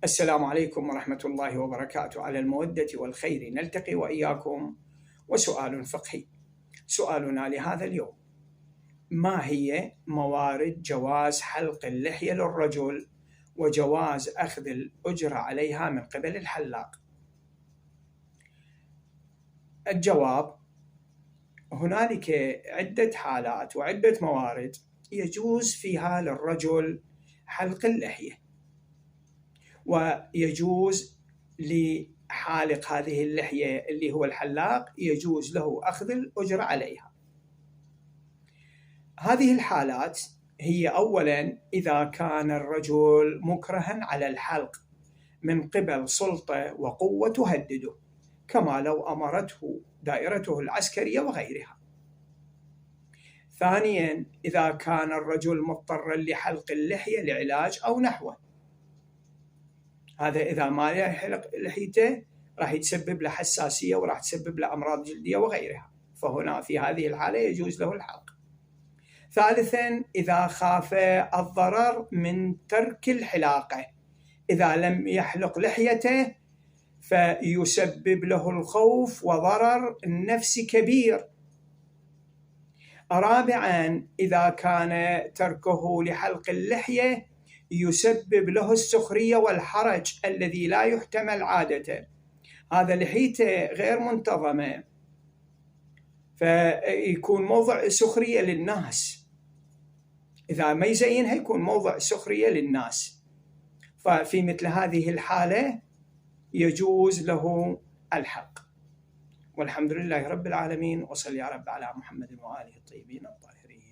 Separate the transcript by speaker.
Speaker 1: السلام عليكم ورحمة الله وبركاته. على المودة والخير نلتقي وإياكم، وسؤال فقهي. سؤالنا لهذا اليوم: ما هي موارد جواز حلق اللحية للرجل وجواز أخذ الأجرة عليها من قبل الحلاق؟ الجواب: هنالك عدة حالات وعدة موارد يجوز فيها للرجل حلق اللحية، ويجوز لحالق هذه اللحية اللي هو الحلاق يجوز له أخذ الأجرة عليها. هذه الحالات هي: أولاً، إذا كان الرجل مكرها على الحلق من قبل سلطة وقوة تهدده، كما لو أمرته دائرته العسكرية وغيرها. ثانياً، إذا كان الرجل مضطراً لحلق اللحية لعلاج أو نحوه، هذا إذا ما يحلق لحيته راح يتسبب له حساسية وراح تسبب له أمراض جلدية وغيرها، فهنا في هذه الحالة يجوز له الحلق. ثالثاً، إذا خاف الضرر من ترك الحلاقة، إذا لم يحلق لحيته فيسبب له الخوف وضرر نفسي كبير. رابعاً، إذا كان تركه لحلق اللحية يسبب له السخرية والحرج الذي لا يحتمل عادة، هذا لحيته غير منتظمة فيكون موضع سخرية للناس، إذا ما يزينها يكون موضع سخرية للناس، ففي مثل هذه الحالة يجوز له الحلق. والحمد لله رب العالمين، وصل يا رب على محمد وآله الطيبين الطاهرين.